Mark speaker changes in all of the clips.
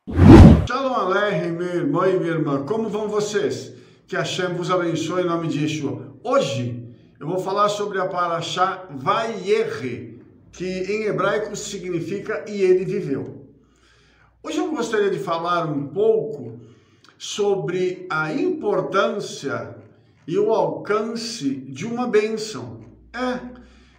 Speaker 1: Shalom Aleichem, meu irmão e minha irmã, como vão vocês? Que Hashem vos abençoe em nome de Yeshua. Hoje eu vou falar sobre a Parashá Vayere, que em hebraico significa e ele viveu. Hoje eu gostaria de falar um pouco sobre a importância e o alcance de uma bênção.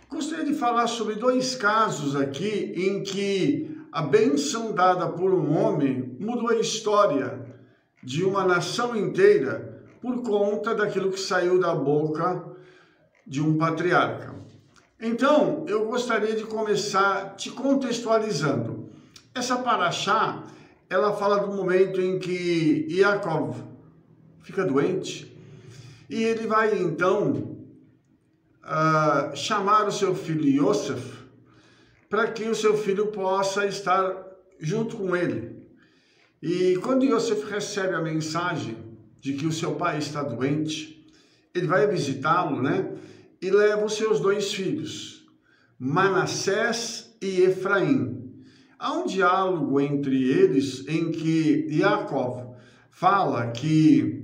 Speaker 1: Gostaria de falar sobre dois casos aqui em que a bênção dada por um homem mudou a história de uma nação inteira por conta daquilo que saiu da boca de um patriarca. Então, eu gostaria de começar te contextualizando. Essa paraxá, ela fala do momento em que Yaakov fica doente e ele vai então chamar o seu filho Yosef para que o seu filho possa estar junto com ele. E quando Yosef recebe a mensagem de que o seu pai está doente, ele vai visitá-lo, e leva os seus dois filhos, Manassés e Efraim. Há um diálogo entre eles em que Yaakov fala que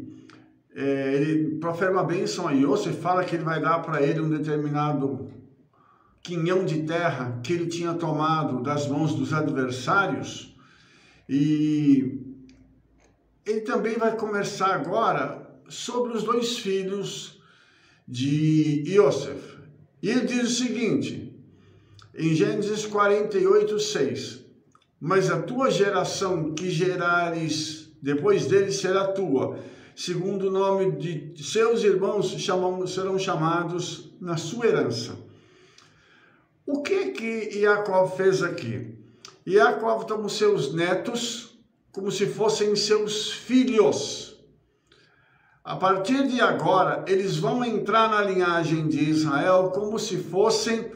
Speaker 1: ele profere uma bênção a Yosef, fala que ele vai dar para ele um determinado quinhão de terra que ele tinha tomado das mãos dos adversários, e ele também vai conversar agora sobre os dois filhos de Yosef. E ele diz o seguinte, em Gênesis 48:6, mas a tua geração que gerares depois dele será tua, segundo o nome de seus irmãos serão chamados na sua herança. O que Yaakov fez aqui? Yaakov toma os seus netos como se fossem seus filhos. A partir de agora, eles vão entrar na linhagem de Israel como se fossem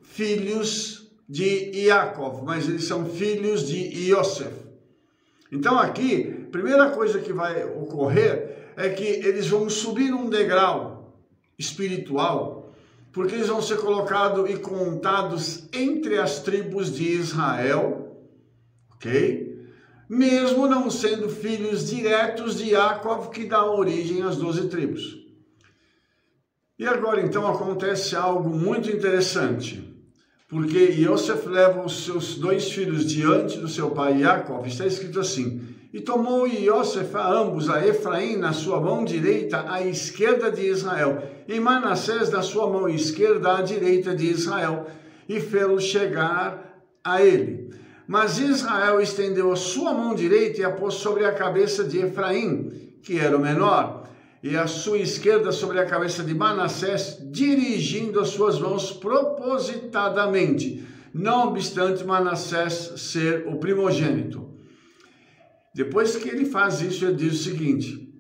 Speaker 1: filhos de Yaakov, mas eles são filhos de Yosef. Então aqui, a primeira coisa que vai ocorrer é que eles vão subir um degrau espiritual, porque eles vão ser colocados e contados entre as tribos de Israel, ok? Mesmo não sendo filhos diretos de Yaakov, que dá origem às 12 tribos. E agora, então, acontece algo muito interessante, porque Yosef leva os seus dois filhos diante do seu pai Yaakov, está escrito assim, e tomou Yosef a ambos, a Efraim na sua mão direita, à esquerda de Israel, e Manassés na sua mão esquerda, à direita de Israel, e fê-lo chegar a ele. Mas Israel estendeu a sua mão direita e a pôs sobre a cabeça de Efraim, que era o menor, e a sua esquerda sobre a cabeça de Manassés, dirigindo as suas mãos propositadamente, não obstante Manassés ser o primogênito. Depois que ele faz isso, ele diz o seguinte,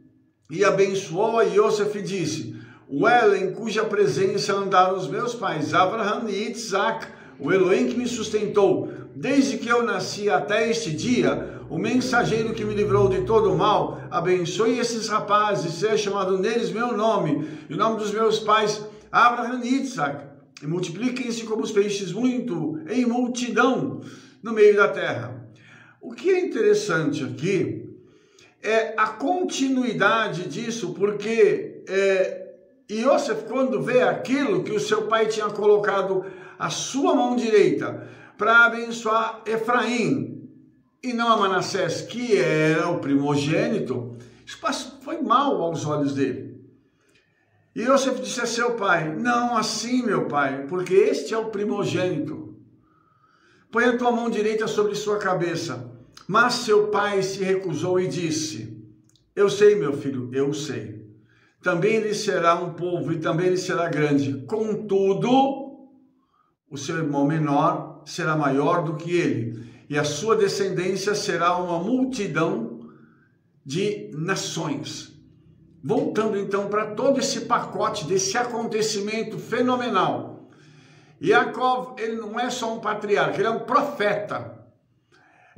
Speaker 1: e abençoou a Yosef e disse, o Ela em cuja presença andaram os meus pais, Abraham e Isaac, o Elohim que me sustentou, desde que eu nasci até este dia, o mensageiro que me livrou de todo o mal, abençoe esses rapazes, seja chamado neles meu nome, e o nome dos meus pais, Abraham e Isaac, e multipliquem-se como os peixes muito, em multidão, no meio da terra. O que é interessante aqui é a continuidade disso, porque Yosef, quando vê aquilo que o seu pai tinha colocado a sua mão direita para abençoar Efraim e não a Manassés, que era o primogênito, isso foi mal aos olhos dele. E Yosef disse a seu pai, não assim, meu pai, porque este é o primogênito. Põe a tua mão direita sobre sua cabeça. Mas seu pai se recusou e disse, eu sei, meu filho, eu sei. Também ele será um povo e também ele será grande. Contudo, o seu irmão menor será maior do que ele. E a sua descendência será uma multidão de nações. Voltando então para todo esse pacote desse acontecimento fenomenal. Yaakov, ele não é só um patriarca, ele é um profeta.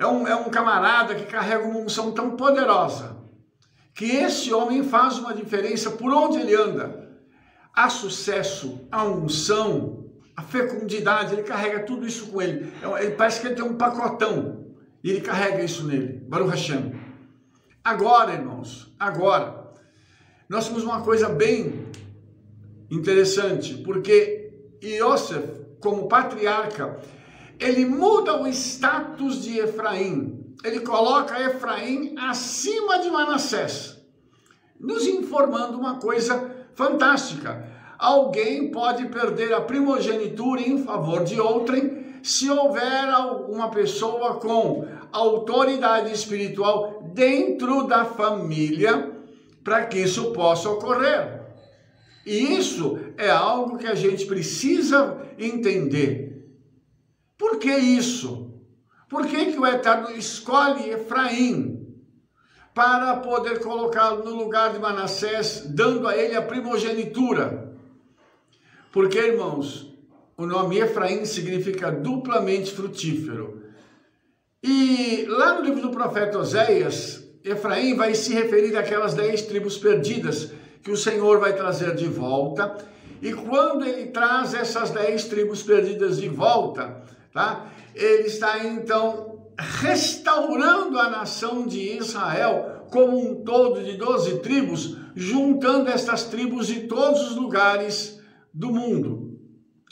Speaker 1: É um camarada que carrega uma unção tão poderosa, que esse homem faz uma diferença por onde ele anda. Há sucesso, há unção, a fecundidade, ele carrega tudo isso com ele. Ele parece que ele tem um pacotão. E ele carrega isso nele, Baruch Hashem. Agora, irmãos, agora, nós temos uma coisa bem interessante, porque Yosef, como patriarca, ele muda o status de Efraim. Ele coloca Efraim acima de Manassés, nos informando uma coisa fantástica. Alguém pode perder a primogenitura em favor de outrem se houver uma pessoa com autoridade espiritual dentro da família para que isso possa ocorrer. E isso é algo que a gente precisa entender. Por que isso? Por que o Eterno escolhe Efraim para poder colocá-lo no lugar de Manassés, dando a ele a primogenitura? Porque, irmãos, o nome Efraim significa duplamente frutífero. E lá no livro do profeta Oséias, Efraim vai se referir àquelas 10 tribos perdidas que o Senhor vai trazer de volta. E quando ele traz essas 10 tribos perdidas de volta, tá? Ele está então restaurando a nação de Israel como um todo de 12 tribos, juntando estas tribos de todos os lugares do mundo.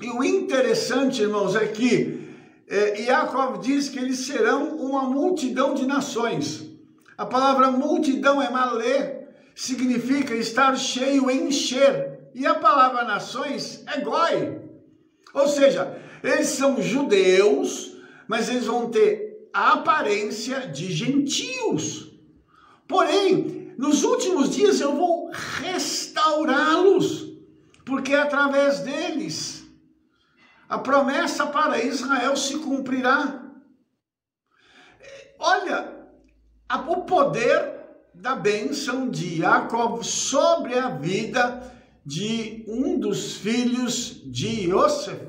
Speaker 1: E o interessante, irmãos, é que Yaakov diz que eles serão uma multidão de nações. A palavra multidão é malé, significa estar cheio, encher. E a palavra nações é goi. Ou seja, eles são judeus, mas eles vão ter a aparência de gentios. Porém, nos últimos dias eu vou restaurá-los, porque através deles a promessa para Israel se cumprirá. Olha, o poder da bênção de Yaakov sobre a vida de um dos filhos de Yosef.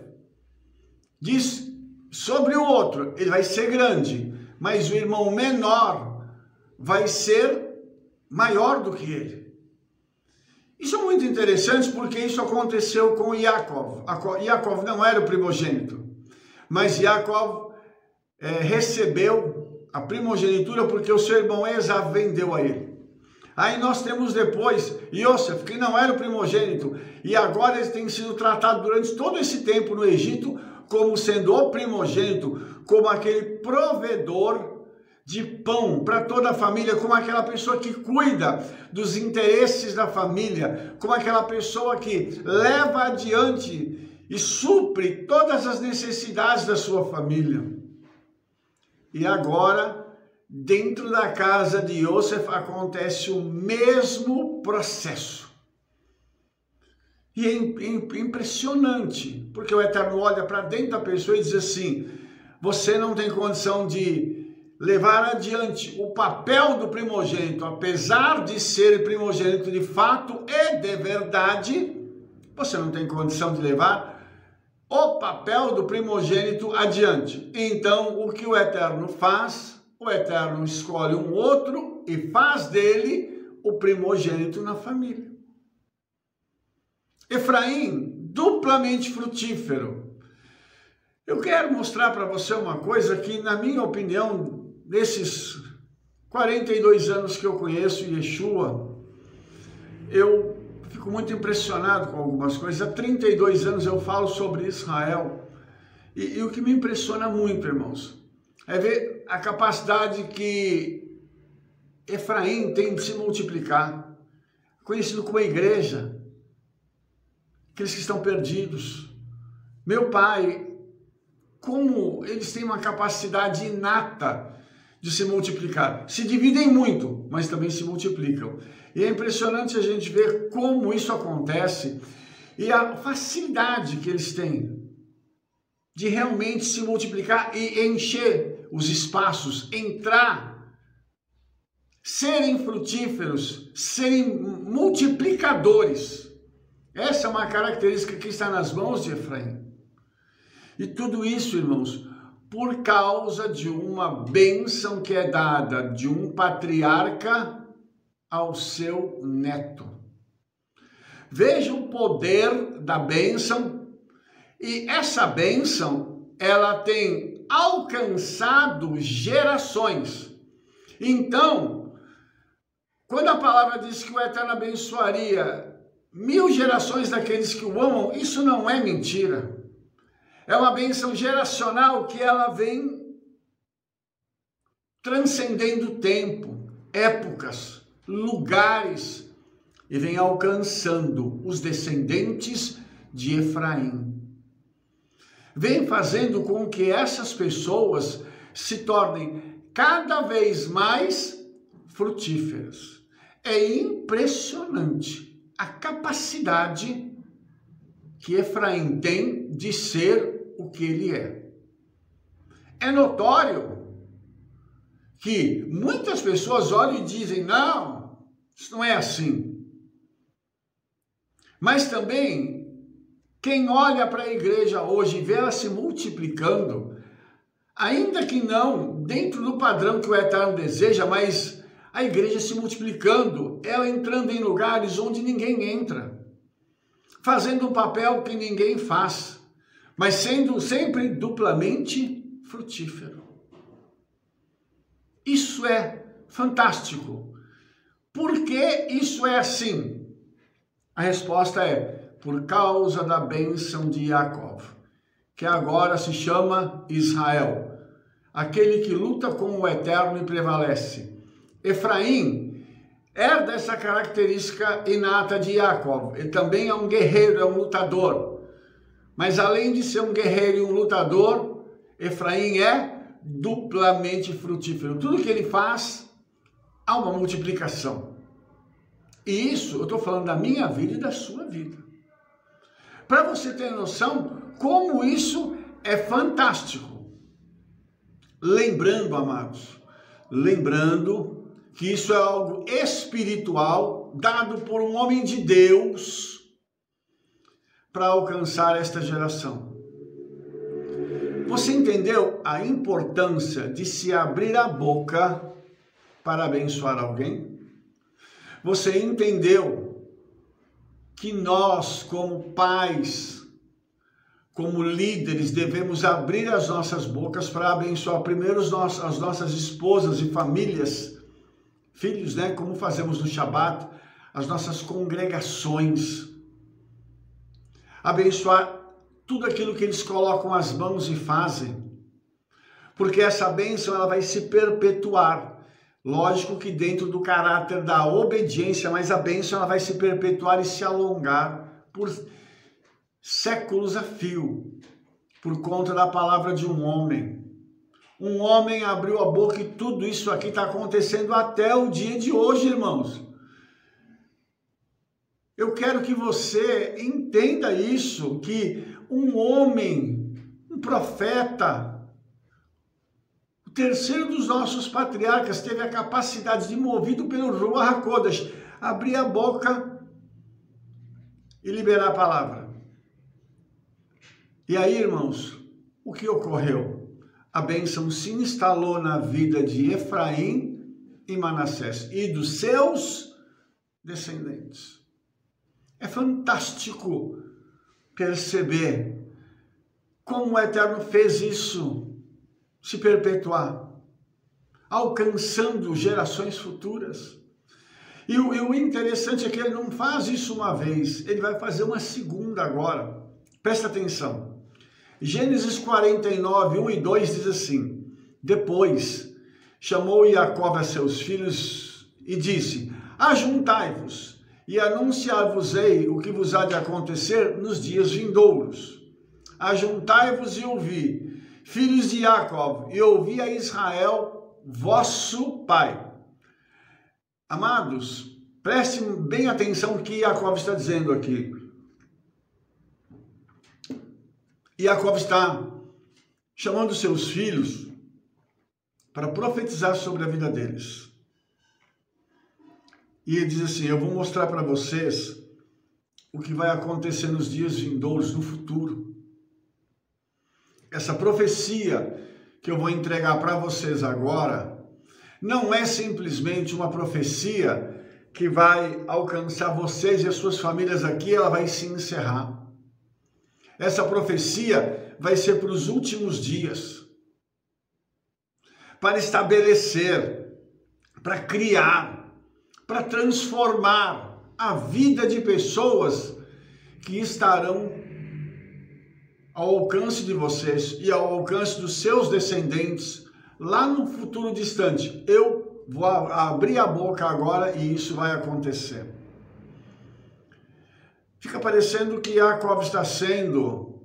Speaker 1: Diz sobre o outro, ele vai ser grande, mas o irmão menor vai ser maior do que ele. Isso é muito interessante porque isso aconteceu com Yaakov. Yaakov não era o primogênito, mas Yaakov recebeu a primogenitura porque o seu irmão Esaú vendeu a ele. Aí nós temos depois Yosef, que não era o primogênito, e agora ele tem sido tratado durante todo esse tempo no Egito como sendo o primogênito, como aquele provedor de pão para toda a família, como aquela pessoa que cuida dos interesses da família, como aquela pessoa que leva adiante e supre todas as necessidades da sua família. E agora, dentro da casa de Yosef, acontece o mesmo processo. E é impressionante, porque o Eterno olha para dentro da pessoa e diz assim: você não tem condição de levar adiante o papel do primogênito, apesar de ser primogênito de fato e de verdade, você não tem condição de levar o papel do primogênito adiante. Então, o que o Eterno faz? O Eterno escolhe um outro e faz dele o primogênito na família. Efraim, duplamente frutífero. Eu quero mostrar para você uma coisa que, na minha opinião, nesses 42 anos que eu conheço Yeshua, eu fico muito impressionado com algumas coisas. Há 32 anos eu falo sobre Israel. E o que me impressiona muito, irmãos, é ver a capacidade que Efraim tem de se multiplicar, conhecido como a igreja, aqueles que estão perdidos. Meu pai, como eles têm uma capacidade inata de se multiplicar. Se dividem muito, mas também se multiplicam. E é impressionante a gente ver como isso acontece e a facilidade que eles têm de realmente se multiplicar e encher os espaços, entrar, serem frutíferos, serem multiplicadores. Essa é uma característica que está nas mãos de Efraim. E tudo isso, irmãos, por causa de uma bênção que é dada de um patriarca ao seu neto. Veja o poder da bênção, e essa bênção ela tem alcançado gerações. Então, quando a palavra diz que o Eterno abençoaria 1000 gerações daqueles que o amam, isso não é mentira. É uma bênção geracional que ela vem transcendendo tempo, épocas, lugares, e vem alcançando os descendentes de Efraim. Vem fazendo com que essas pessoas se tornem cada vez mais frutíferas. É impressionante a capacidade que Efraim tem de ser o que ele é. É notório que muitas pessoas olham e dizem, não, isso não é assim. Mas também, quem olha para a igreja hoje e vê ela se multiplicando, ainda que não dentro do padrão que o Eterno deseja, mas a igreja se multiplicando, ela entrando em lugares onde ninguém entra, fazendo um papel que ninguém faz, mas sendo sempre duplamente frutífero. Isso é fantástico. Por que isso é assim? A resposta é por causa da bênção de Jacó, que agora se chama Israel, aquele que luta com o Eterno e prevalece. Efraim herda essa característica inata de Jacó. Ele também é um guerreiro, é um lutador. Mas além de ser um guerreiro e um lutador, Efraim é duplamente frutífero. Tudo que ele faz, há uma multiplicação. E isso, eu estou falando da minha vida e da sua vida. Para você ter noção como isso é fantástico. Lembrando, amados, lembrando que isso é algo espiritual dado por um homem de Deus para alcançar esta geração. Você entendeu a importância de se abrir a boca para abençoar alguém? Você entendeu que nós, como pais, como líderes, devemos abrir as nossas bocas para abençoar primeiro as nossas esposas e famílias, filhos, né? Como fazemos no Shabat, as nossas congregações. Abençoar tudo aquilo que eles colocam as mãos e fazem. Porque essa bênção ela vai se perpetuar. Lógico que dentro do caráter da obediência, mas a bênção ela vai se perpetuar e se alongar por séculos a fio, por conta da palavra de um homem. Um homem abriu a boca e tudo isso aqui está acontecendo até o dia de hoje, irmãos. Eu quero que você entenda isso, que um homem, um profeta, o terceiro dos nossos patriarcas, teve a capacidade de, movido pelo Ruach HaKodesh, abrir a boca e liberar a palavra. E aí, irmãos, o que ocorreu? A bênção se instalou na vida de Efraim e Manassés e dos seus descendentes. É fantástico perceber como o Eterno fez isso se perpetuar, alcançando gerações futuras. E o interessante é que ele não faz isso uma vez, ele vai fazer uma segunda agora. Presta atenção. Gênesis 49, 1 e 2 diz assim: Depois chamou Jacó a seus filhos e disse: Ajuntai-vos e anunciar-vos-ei o que vos há de acontecer nos dias vindouros. Ajuntai-vos e ouvi, filhos de Jacó, e ouvi a Israel, vosso pai. Amados, prestem bem atenção no que Jacó está dizendo aqui. Jacó está chamando seus filhos para profetizar sobre a vida deles. E ele diz assim: eu vou mostrar para vocês o que vai acontecer nos dias vindouros, no futuro. Essa profecia que eu vou entregar para vocês agora não é simplesmente uma profecia que vai alcançar vocês e as suas famílias aqui, ela vai se encerrar. Essa profecia vai ser para os últimos dias, para estabelecer, para criar, para transformar a vida de pessoas que estarão ao alcance de vocês e ao alcance dos seus descendentes lá no futuro distante. Eu vou abrir a boca agora e isso vai acontecer. Fica parecendo que Jacob está sendo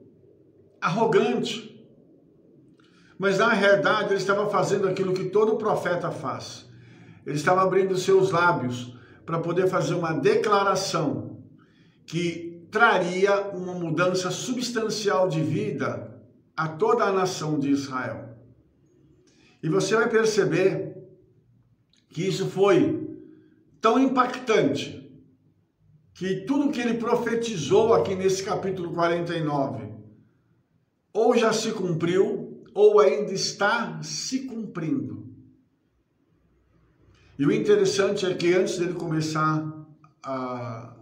Speaker 1: arrogante, mas na realidade ele estava fazendo aquilo que todo profeta faz. Ele estava abrindo seus lábios para poder fazer uma declaração que traria uma mudança substancial de vida a toda a nação de Israel. E você vai perceber que isso foi tão impactante que tudo que ele profetizou aqui nesse capítulo 49 ou já se cumpriu ou ainda está se cumprindo. E o interessante é que antes dele começar a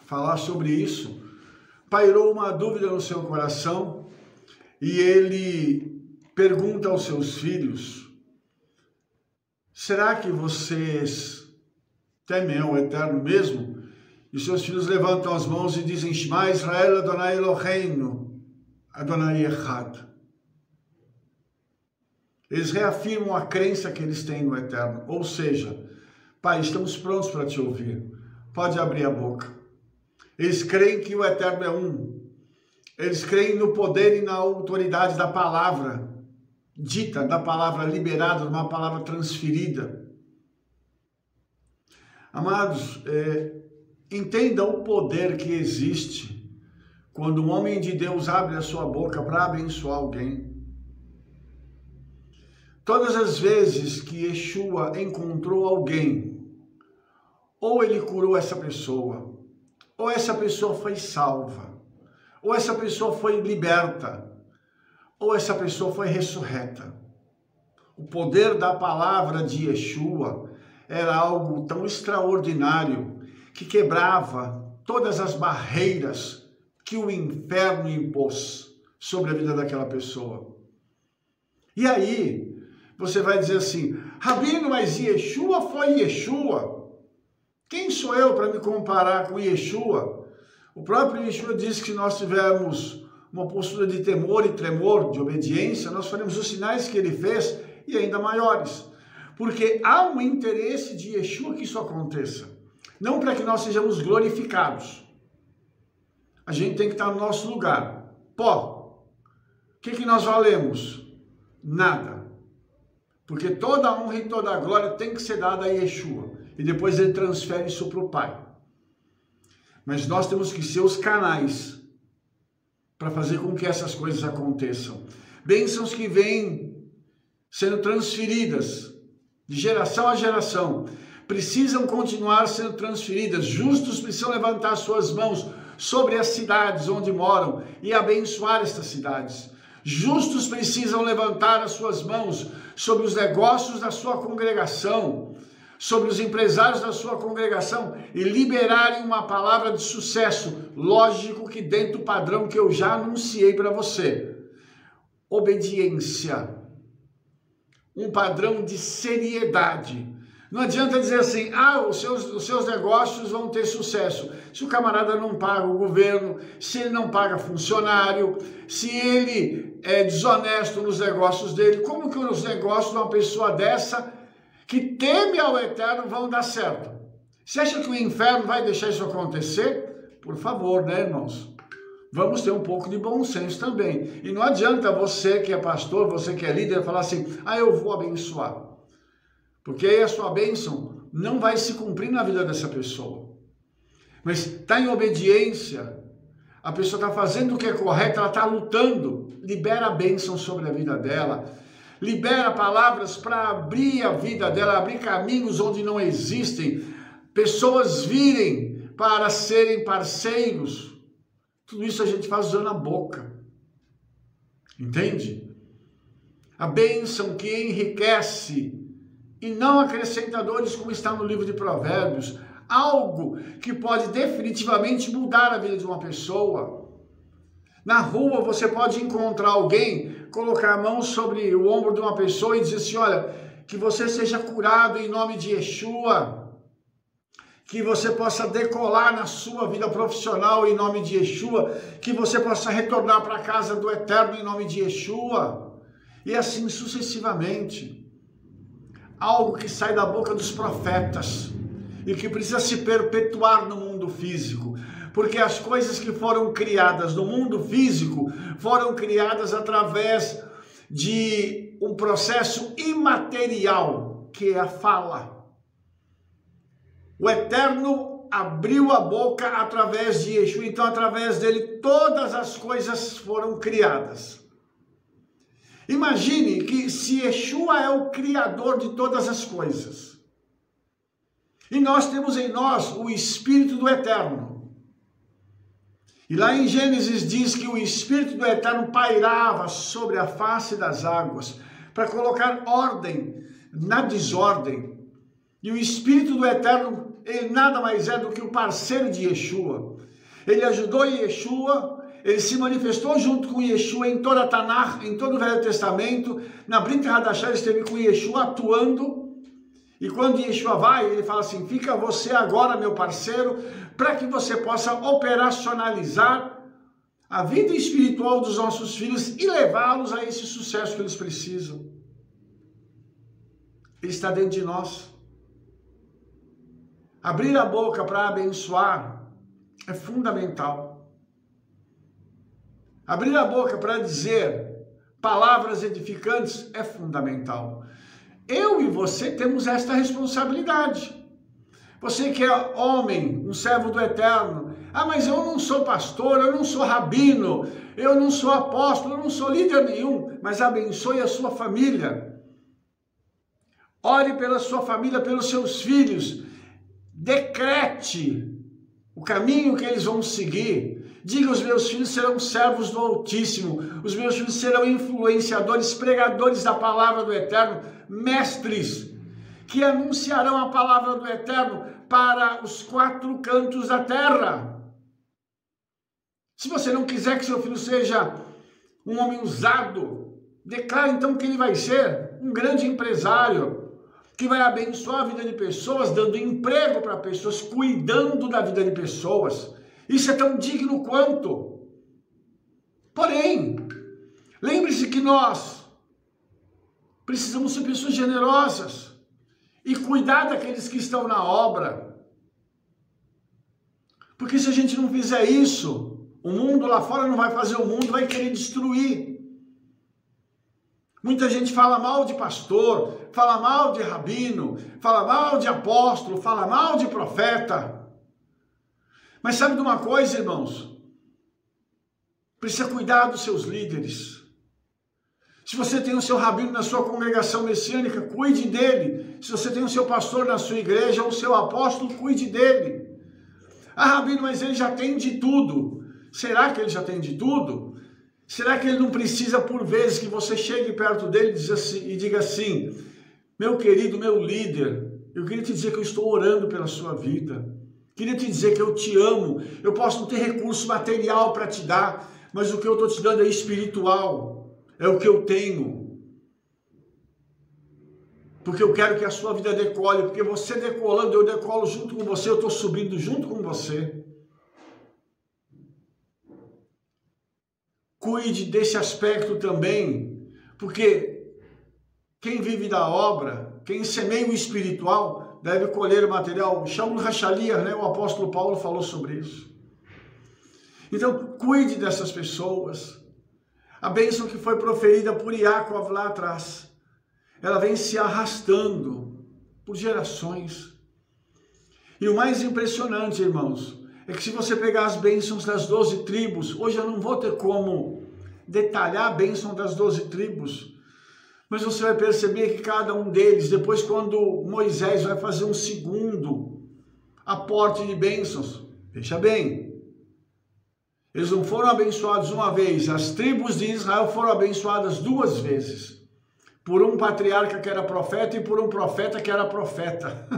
Speaker 1: falar sobre isso, pairou uma dúvida no seu coração e ele pergunta aos seus filhos: será que vocês temem o Eterno mesmo? E seus filhos levantam as mãos e dizem: Shema Israel Adonai Eloheinu, Adonai Echad. Eles reafirmam a crença que eles têm no Eterno. Ou seja, Pai, estamos prontos para te ouvir. Pode abrir a boca. Eles creem que o Eterno é um. Eles creem no poder e na autoridade da palavra dita, da palavra liberada, de uma palavra transferida. Amados, entendam o poder que existe quando um homem de Deus abre a sua boca para abençoar alguém. Todas as vezes que Yeshua encontrou alguém, ou ele curou essa pessoa, ou essa pessoa foi salva, ou essa pessoa foi liberta, ou essa pessoa foi ressurreta. O poder da palavra de Yeshua era algo tão extraordinário que quebrava todas as barreiras que o inferno impôs sobre a vida daquela pessoa. E aí, você vai dizer assim: Rabino, mas Yeshua foi Yeshua. Quem sou eu para me comparar com Yeshua? O próprio Yeshua disse que se nós tivermos uma postura de temor e tremor, de obediência, nós faremos os sinais que ele fez e ainda maiores. Porque há um interesse de Yeshua que isso aconteça. Não para que nós sejamos glorificados. A gente tem que estar no nosso lugar. Pó. O que nós valemos? Nada. Porque toda a honra e toda a glória tem que ser dada a Yeshua. E depois ele transfere isso para o Pai. Mas nós temos que ser os canais para fazer com que essas coisas aconteçam. Bênçãos que vêm sendo transferidas de geração a geração. Precisam continuar sendo transferidas. Justos precisam levantar suas mãos sobre as cidades onde moram e abençoar estas cidades. Justos precisam levantar as suas mãos sobre os negócios da sua congregação, sobre os empresários da sua congregação e liberarem uma palavra de sucesso, lógico que dentro do padrão que eu já anunciei para você. Obediência. Um padrão de seriedade. Não adianta dizer assim: os seus negócios vão ter sucesso. Se o camarada não paga o governo, se ele não paga funcionário, se ele é desonesto nos negócios dele, como que os negócios de uma pessoa dessa, que teme ao Eterno, vão dar certo? Você acha que o inferno vai deixar isso acontecer? Por favor, né, irmãos? Vamos ter um pouco de bom senso também. E não adianta você que é pastor, você que é líder, falar assim: eu vou abençoar. Porque aí a sua bênção não vai se cumprir na vida dessa pessoa. Mas está em obediência, a pessoa está fazendo o que é correto, ela está lutando. Libera a bênção sobre a vida dela. Libera palavras para abrir a vida dela, abrir caminhos onde não existem. Pessoas virem para serem parceiros. Tudo isso a gente faz usando a boca. Entende? A bênção que enriquece e não acrescentadores, como está no livro de Provérbios. Algo que pode definitivamente mudar a vida de uma pessoa. Na rua você pode encontrar alguém, colocar a mão sobre o ombro de uma pessoa e dizer assim, olha, que você seja curado em nome de Yeshua, que você possa decolar na sua vida profissional em nome de Yeshua, que você possa retornar para a casa do Eterno em nome de Yeshua, e assim sucessivamente. Algo que sai da boca dos profetas e que precisa se perpetuar no mundo físico, porque as coisas que foram criadas no mundo físico foram criadas através de um processo imaterial, que é a fala. O Eterno abriu a boca através de Yeshua, então através dele todas as coisas foram criadas. Imagine que se Yeshua é o Criador de todas as coisas, e nós temos em nós o Espírito do Eterno, e lá em Gênesis diz que o Espírito do Eterno pairava sobre a face das águas, para colocar ordem na desordem, e o Espírito do Eterno, ele nada mais é do que o parceiro de Yeshua. Ele ajudou Yeshua, ele se manifestou junto com Yeshua em toda a Tanakh, em todo o Velho Testamento. Na Brit Hadashah ele esteve com Yeshua atuando. E quando Yeshua vai, ele fala assim, fica você agora, meu parceiro, para que você possa operacionalizar a vida espiritual dos nossos filhos e levá-los a esse sucesso que eles precisam. Ele está dentro de nós. Abrir a boca para abençoar é fundamental. Abrir a boca para dizer palavras edificantes é fundamental. Eu e você temos esta responsabilidade. Você que é homem, um servo do Eterno, mas eu não sou pastor, eu não sou rabino, eu não sou apóstolo, eu não sou líder nenhum, mas abençoe a sua família. Ore pela sua família, pelos seus filhos. Decrete o caminho que eles vão seguir. Diga, os meus filhos serão servos do Altíssimo, os meus filhos serão influenciadores, pregadores da palavra do Eterno, mestres, que anunciarão a palavra do Eterno para os 4 cantos da terra. Se você não quiser que seu filho seja um homem usado, declare então que ele vai ser um grande empresário, que vai abençoar a vida de pessoas, dando emprego para pessoas, cuidando da vida de pessoas. Isso é tão digno quanto. Porém, lembre-se que nós precisamos ser pessoas generosas e cuidar daqueles que estão na obra. Porque se a gente não fizer isso, o mundo lá fora não vai fazer, o mundo vai querer destruir. Muita gente fala mal de pastor, fala mal de rabino, fala mal de apóstolo, fala mal de profeta. Mas sabe de uma coisa, irmãos? Precisa cuidar dos seus líderes. Se você tem o seu rabino na sua congregação messiânica, cuide dele. Se você tem o seu pastor na sua igreja, ou o seu apóstolo, cuide dele. Rabino, mas ele já tem de tudo. Será que ele já tem de tudo? Será que ele não precisa, por vezes, que você chegue perto dele e diga assim, meu querido, meu líder, eu queria te dizer que eu estou orando pela sua vida. Queria te dizer que eu te amo. Eu posso não ter recurso material para te dar, mas o que eu estou te dando é espiritual. É o que eu tenho. Porque eu quero que a sua vida decole, porque você decolando, eu decolo junto com você, eu estou subindo junto com você. Cuide desse aspecto também, porque quem vive da obra, quem semeia o espiritual, deve colher o material. Shaul Hashaliah, né? O apóstolo Paulo falou sobre isso. Então, cuide dessas pessoas. A bênção que foi proferida por Yaakov lá atrás, ela vem se arrastando por gerações. E o mais impressionante, irmãos, é que se você pegar as bênçãos das 12 tribos, hoje eu não vou ter como detalhar a bênção das 12 tribos, mas você vai perceber que cada um deles, depois quando Moisés vai fazer um segundo aporte de bênçãos, veja bem, eles não foram abençoados uma vez, as tribos de Israel foram abençoadas 2 vezes, por um patriarca que era profeta e por um profeta que era profeta.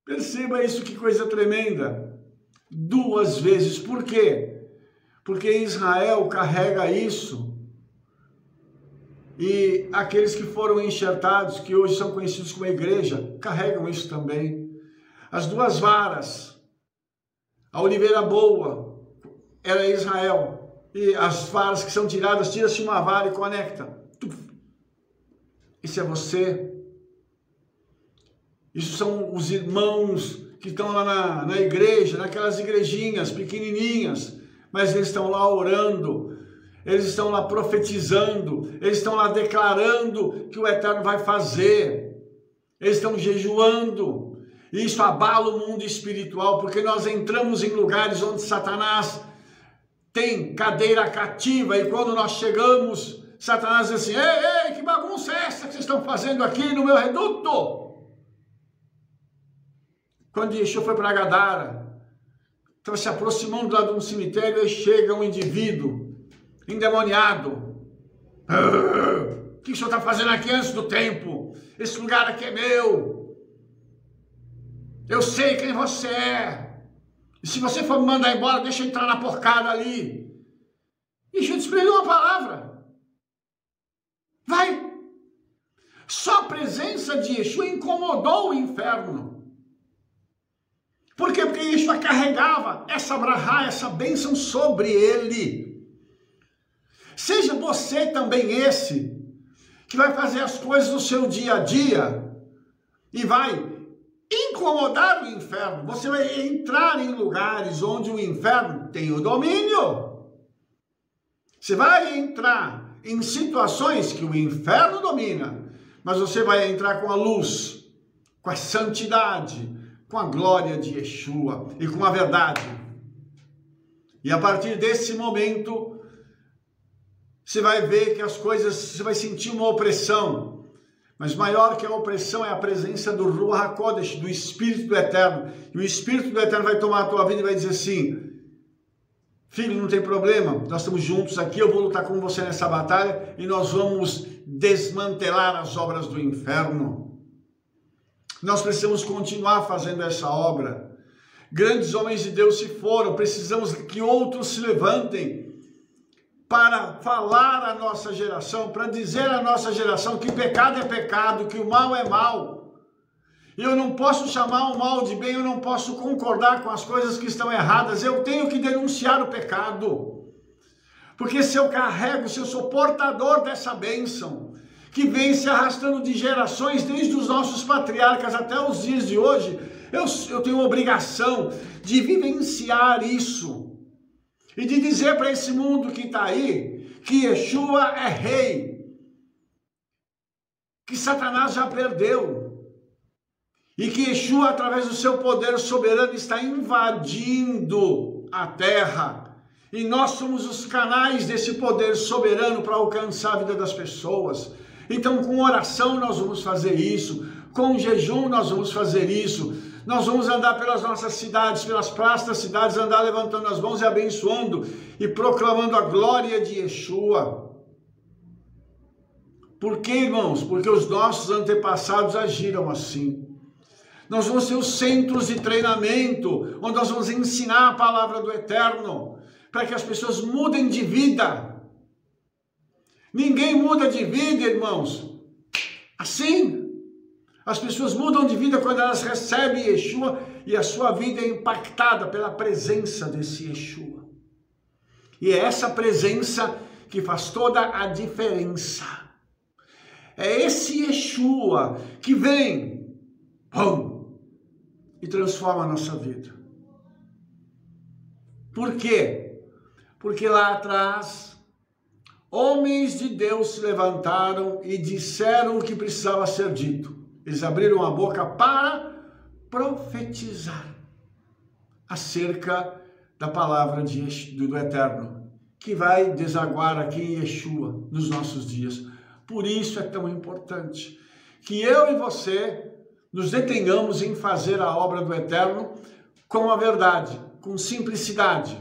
Speaker 1: Perceba isso, que coisa tremenda. 2 vezes. Por quê? Porque Israel carrega isso. E aqueles que foram enxertados, que hoje são conhecidos como igreja, carregam isso também. As 2 varas, a oliveira boa, era Israel. E as varas que são tiradas, tira-se uma vara e conecta. Isso é você. Isso são os irmãos que estão lá na igreja, naquelas igrejinhas pequenininhas, mas eles estão lá orando, eles estão lá profetizando, eles estão lá declarando que o Eterno vai fazer, eles estão jejuando. Isso abala o mundo espiritual, porque nós entramos em lugares onde Satanás tem cadeira cativa, e quando nós chegamos, Satanás diz assim: ei, que bagunça é essa que vocês estão fazendo aqui no meu reduto? Quando Yeshua foi para Gadara, estava se aproximando lá de um cemitério, e chega um indivíduo endemoniado. O que o senhor está fazendo aqui antes do tempo? Esse lugar aqui é meu. Eu sei quem você é. E se você for me mandar embora, deixa eu entrar na porcada ali. Yeshua desprendeu uma palavra. Vai. Só a presença de Yeshua incomodou o inferno. Por quê? Porque Yeshua carregava essa brahá, essa bênção sobre ele. Seja você também esse, que vai fazer as coisas do seu dia a dia e vai incomodar o inferno. Você vai entrar em lugares onde o inferno tem o domínio. Você vai entrar em situações que o inferno domina, mas você vai entrar com a luz, com a santidade, com a glória de Yeshua e com a verdade. E a partir desse momento, você vai ver que as coisas, você vai sentir uma opressão, mas maior que a opressão é a presença do Ruach HaKodesh, do Espírito do Eterno. E o Espírito do Eterno vai tomar a tua vida e vai dizer assim: filho, não tem problema, nós estamos juntos aqui, eu vou lutar com você nessa batalha e nós vamos desmantelar as obras do inferno. Nós precisamos continuar fazendo essa obra. Grandes homens de Deus se foram, precisamos que outros se levantem para falar à nossa geração, para dizer à nossa geração que pecado é pecado, que o mal é mal. Eu não posso chamar o mal de bem, eu não posso concordar com as coisas que estão erradas, eu tenho que denunciar o pecado. Porque se eu carrego, se eu sou portador dessa bênção, que vem se arrastando de gerações, desde os nossos patriarcas até os dias de hoje, eu tenho a obrigação de vivenciar isso e de dizer para esse mundo que está aí que Yeshua é rei, que Satanás já perdeu e que Yeshua, através do seu poder soberano, está invadindo a terra, e nós somos os canais desse poder soberano para alcançar a vida das pessoas. Então, com oração nós vamos fazer isso, com jejum nós vamos fazer isso, nós vamos andar pelas nossas cidades, pelas praças das cidades, andar levantando as mãos e abençoando e proclamando a glória de Yeshua. Por quê, irmãos? Porque os nossos antepassados agiram assim. Nós vamos ser os centros de treinamento, onde nós vamos ensinar a palavra do Eterno, para que as pessoas mudem de vida. Ninguém muda de vida, irmãos, assim. As pessoas mudam de vida quando elas recebem Yeshua e a sua vida é impactada pela presença desse Yeshua. E é essa presença que faz toda a diferença. É esse Yeshua que vem e transforma a nossa vida. Por quê? Porque lá atrás homens de Deus se levantaram e disseram o que precisava ser dito. Eles abriram a boca para profetizar acerca da palavra do Eterno, que vai desaguar aqui em Yeshua nos nossos dias. Por isso é tão importante que eu e você nos detenhamos em fazer a obra do Eterno com a verdade, com simplicidade,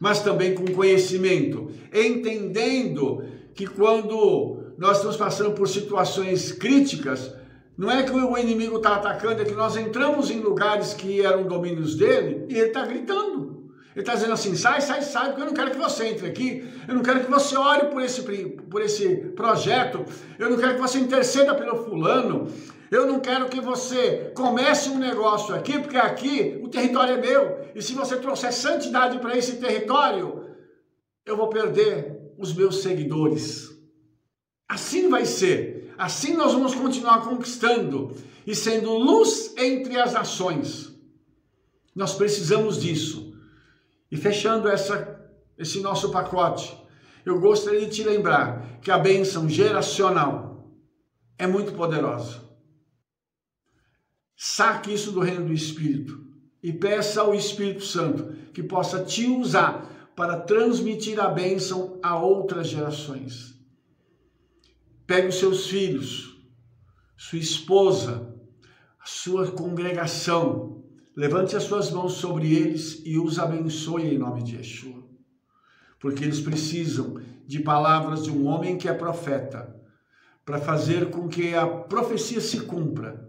Speaker 1: mas também com conhecimento, entendendo que quando nós estamos passando por situações críticas, não é que o inimigo está atacando, é que nós entramos em lugares que eram domínios dele e ele está gritando. Ele está dizendo assim, sai, porque eu não quero que você entre aqui, eu não quero que você ore por esse projeto, eu não quero que você interceda pelo fulano, eu não quero que você comece um negócio aqui, porque aqui o território é meu, e se você trouxer santidade para esse território, eu vou perder os meus seguidores. Assim vai ser, assim nós vamos continuar conquistando e sendo luz entre as nações. Nós precisamos disso. E fechando esse nosso pacote, eu gostaria de te lembrar que a bênção geracional é muito poderosa. Saque isso do reino do Espírito e peça ao Espírito Santo que possa te usar para transmitir a bênção a outras gerações. Pegue os seus filhos, sua esposa, a sua congregação, levante as suas mãos sobre eles e os abençoe em nome de Yeshua. Porque eles precisam de palavras de um homem que é profeta, para fazer com que a profecia se cumpra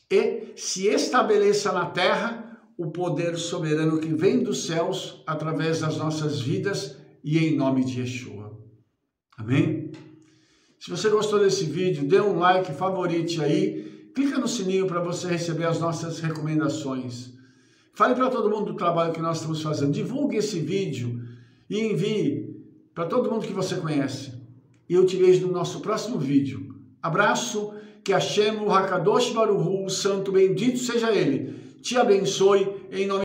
Speaker 1: e se estabeleça na terra o poder soberano que vem dos céus através das nossas vidas e em nome de Yeshua. Amém? Se você gostou desse vídeo, dê um like, favorite aí, clica no sininho para você receber as nossas recomendações. Fale para todo mundo do trabalho que nós estamos fazendo. Divulgue esse vídeo e envie para todo mundo que você conhece. E eu te vejo no nosso próximo vídeo. Abraço, que Hashem, o Hakadosh Baruch Hu, o Santo bendito seja Ele, te abençoe em nome